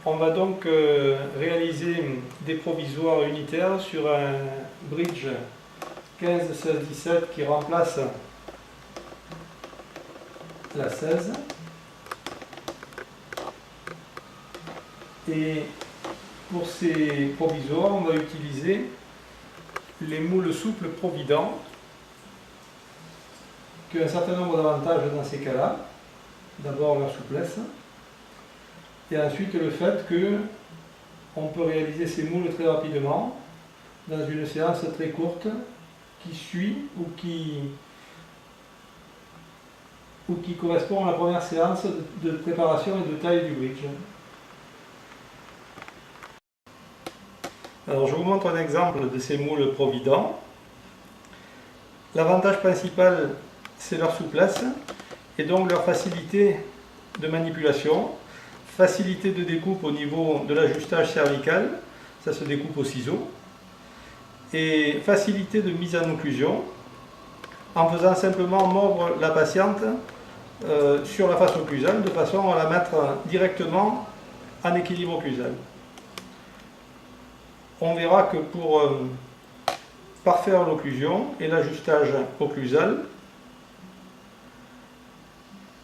On va donc réaliser des provisoires unitaires sur un bridge 15-16-17 qui remplace la 16. Et pour ces provisoires, on va utiliser les moules souples Provident, qui ont un certain nombre d'avantages dans ces cas-là. D'abord leur souplesse, et ensuite le fait qu'on peut réaliser ces moules très rapidement dans une séance très courte qui suit ou qui correspond à la première séance de préparation et de taille du bridge. Alors je vous montre un exemple de ces moules Provident. L'avantage principal, c'est leur souplesse et donc leur facilité de manipulation, facilité de découpe au niveau de l'ajustage cervical, ça se découpe au ciseau, et facilité de mise en occlusion en faisant simplement mordre la patiente sur la face occlusale de façon à la mettre directement en équilibre occlusal. On verra que pour parfaire l'occlusion et l'ajustage occlusal,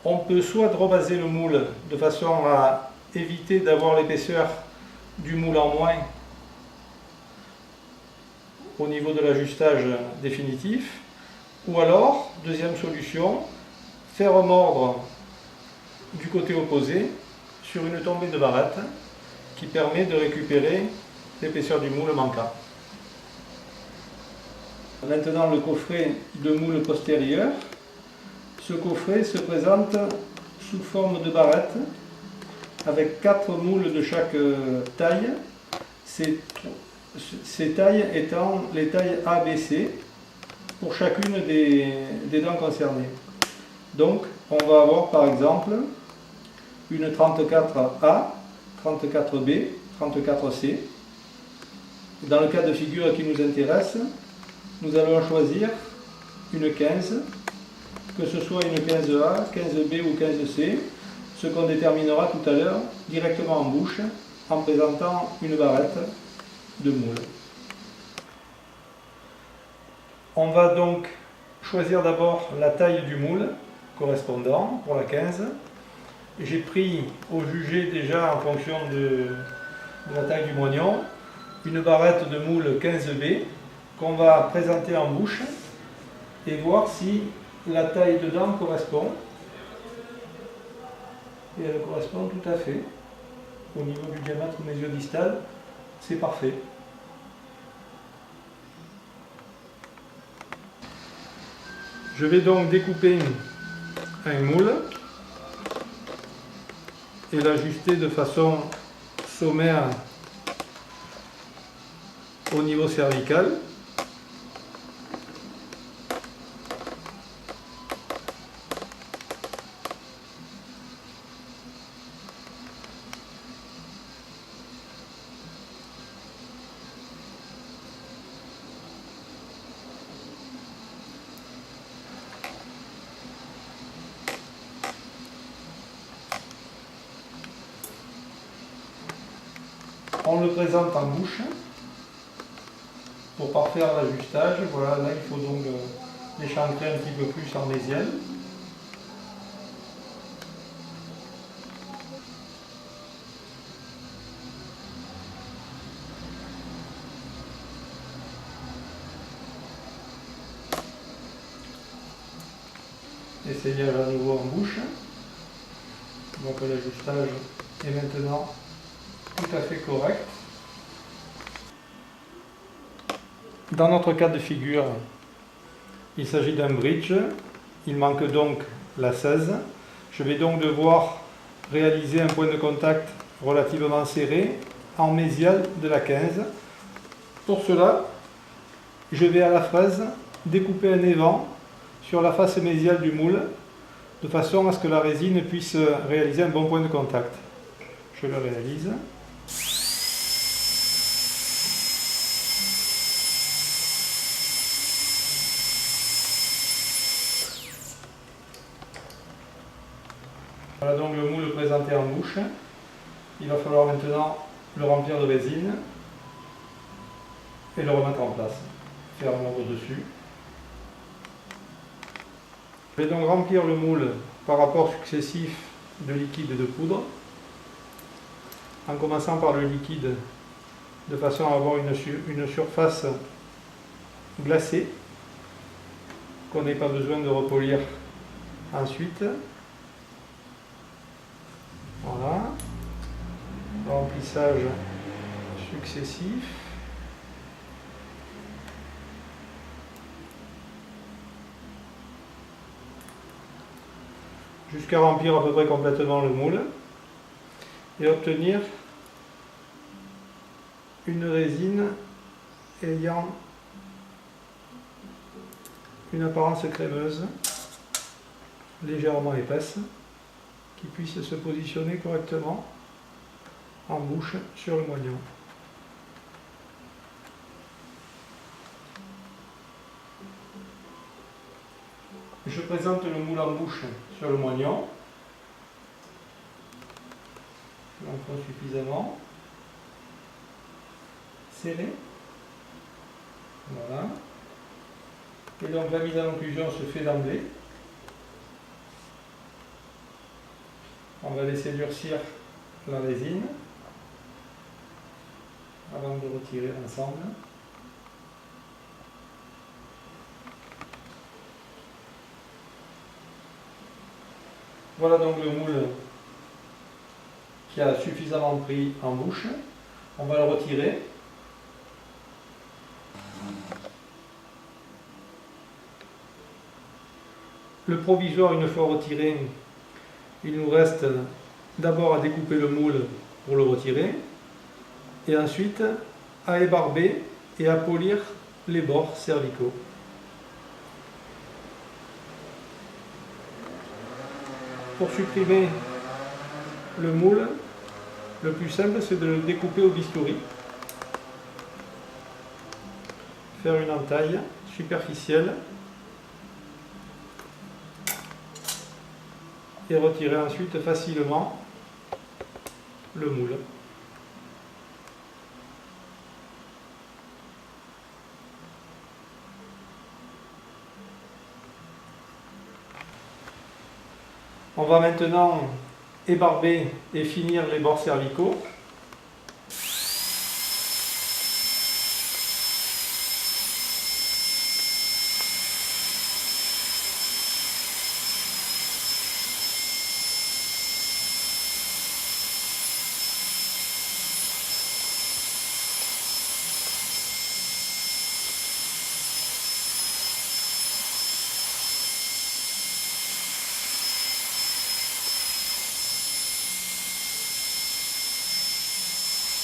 on peut soit rebaser le moule de façon à éviter d'avoir l'épaisseur du moule en moins au niveau de l'ajustage définitif, ou alors, deuxième solution, faire mordre du côté opposé sur une tombée de barrette qui permet de récupérer l'épaisseur du moule manquant. Maintenant le coffret de moule postérieur. Ce coffret se présente sous forme de barrette avec 4 moules de chaque taille, ces tailles étant les tailles A, B, C pour chacune des dents concernées. Donc on va avoir par exemple une 34A, 34B, 34C. Dans le cas de figure qui nous intéresse, nous allons choisir une 15, que ce soit une 15A, 15B ou 15C, ce qu'on déterminera tout à l'heure directement en bouche en présentant une barrette de moule. On va donc choisir d'abord la taille du moule correspondant pour la 15. J'ai pris au jugé déjà en fonction de la taille du moignon une barrette de moule 15B qu'on va présenter en bouche et voir si la taille de dent correspond. Et elle correspond tout à fait. Au niveau du diamètre mésio-distal, c'est parfait. Je vais donc découper un moule et l'ajuster de façon sommaire au niveau cervical. On le présente en bouche pour parfaire l'ajustage. Voilà, là il faut donc l'échancrer un petit peu plus en mésiel. Essayage à nouveau en bouche. Donc l'ajustage est maintenant tout à fait correct. Dans notre cas de figure, il s'agit d'un bridge. Il manque donc la 16. Je vais donc devoir réaliser un point de contact relativement serré en mésial de la 15. Pour cela, je vais à la fraise découper un évent sur la face mésiale du moule de façon à ce que la résine puisse réaliser un bon point de contact. Je le réalise. Voilà donc le moule présenté en bouche. il va falloir maintenant le remplir de résine et le remettre en place. Faire un ordre dessus. Je vais donc remplir le moule par rapport successif de liquide et de poudre, en commençant par le liquide de façon à avoir une surface glacée qu'on n'ait pas besoin de repolir ensuite. Voilà, remplissage successif. Jusqu'à remplir à peu près complètement le moule et obtenir une résine ayant une apparence crémeuse, légèrement épaisse, qui puisse se positionner correctement en bouche sur le moignon. Je présente le moule en bouche sur le moignon. Je l'enfonce suffisamment. Serré. Voilà. Et donc la mise en occlusion se fait d'emblée. On va laisser durcir la résine avant de retirer l'ensemble. Voilà donc le moule qui a suffisamment pris en bouche. On va le retirer. Le provisoire, une fois retiré, il nous reste d'abord à découper le moule pour le retirer et ensuite à ébarber et à polir les bords cervicaux. Pour supprimer le moule, le plus simple c'est de le découper au bistouri. Faire une entaille superficielle et retirer ensuite facilement le moule. On va maintenant ébarber et finir les bords cervicaux.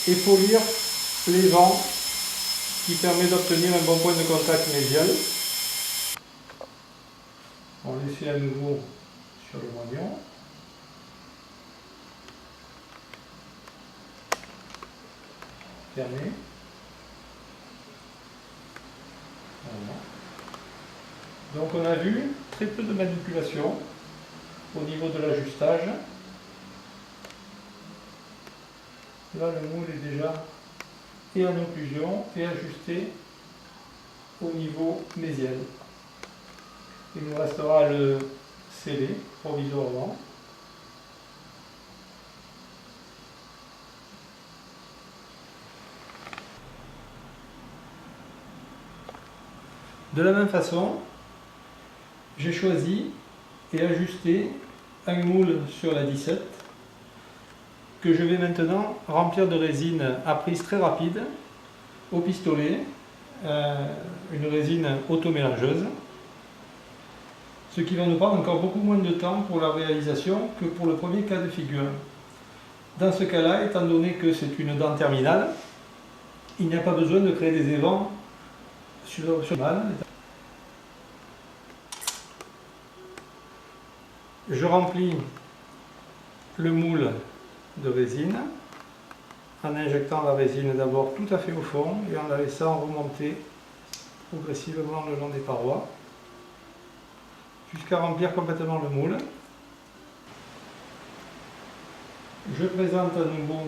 Et polir les vents qui permet d'obtenir un bon point de contact médial. On va laisser à nouveau sur le moignon. Fermé. Voilà. Donc on a vu très peu de manipulation au niveau de l'ajustage. Là, le moule est déjà et en occlusion et ajusté au niveau mésiel. Il nous restera à le sceller provisoirement. De la même façon, j'ai choisi et ajusté un moule sur la 17 que je vais maintenant remplir de résine à prise très rapide au pistolet, une résine automélangeuse, ce qui va nous prendre encore beaucoup moins de temps pour la réalisation que pour le premier cas de figure. Dans ce cas-là, étant donné que c'est une dent terminale, il n'y a pas besoin de créer des évents sur le mal. Je remplis le moule de résine en injectant la résine d'abord tout à fait au fond et en la laissant remonter progressivement le long des parois jusqu'à remplir complètement le moule. Je présente à nouveau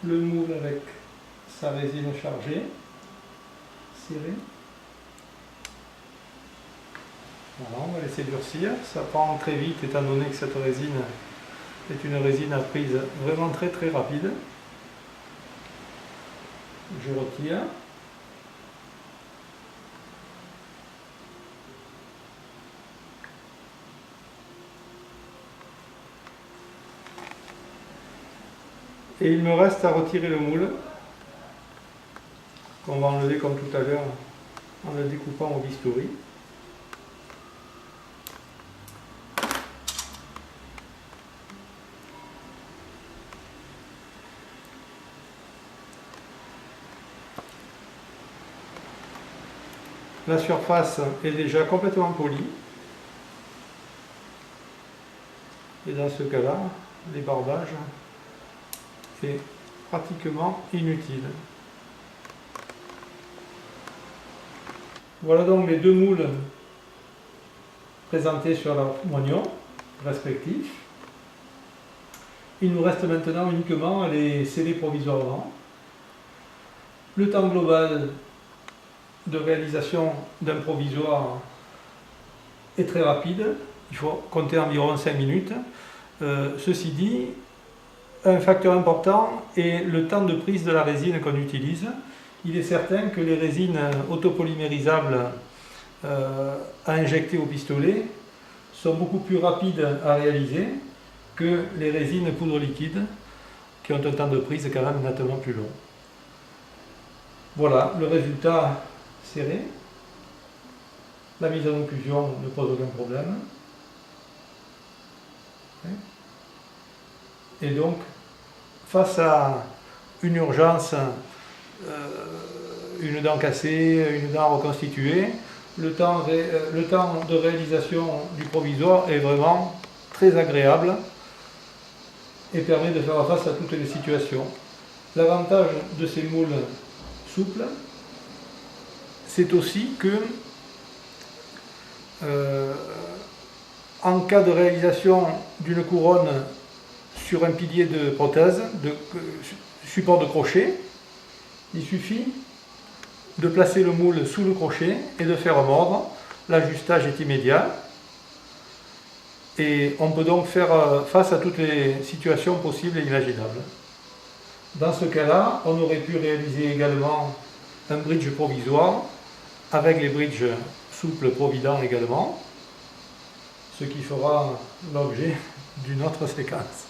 le moule avec sa résine chargée, serrée. Voilà, on va laisser durcir. Ça prend très vite étant donné que cette résine est une résine à prise vraiment très rapide. Je retire. Et il me reste à retirer le moule, qu'on va enlever comme tout à l'heure en le découpant au bistouri. La surface est déjà complètement polie. Et dans ce cas-là, l'ébarbage est pratiquement inutile. Voilà donc mes deux moules présentés sur leurs moignons respectifs. Il nous reste maintenant uniquement à les sceller provisoirement. Le temps global de réalisation d'un provisoire est très rapide, il faut compter environ 5 minutes. Ceci dit, un facteur important est le temps de prise de la résine qu'on utilise. Il est certain que les résines autopolymérisables à injecter au pistolet sont beaucoup plus rapides à réaliser que les résines poudre liquide qui ont un temps de prise quand même nettement plus long. Voilà, le résultat serré. La mise en occlusion ne pose aucun problème. Et donc, face à une urgence, une dent cassée, une dent reconstituée, le temps de réalisation du provisoire est vraiment très agréable et permet de faire face à toutes les situations. L'avantage de ces moules souples, c'est aussi que en cas de réalisation d'une couronne sur un pilier de prothèse, de support de crochet, il suffit de placer le moule sous le crochet et de faire mordre. L'ajustage est immédiat et on peut donc faire face à toutes les situations possibles et imaginables. Dans ce cas-là, on aurait pu réaliser également un bridge provisoire avec les bridges souples providents également, ce qui fera l'objet d'une autre séquence.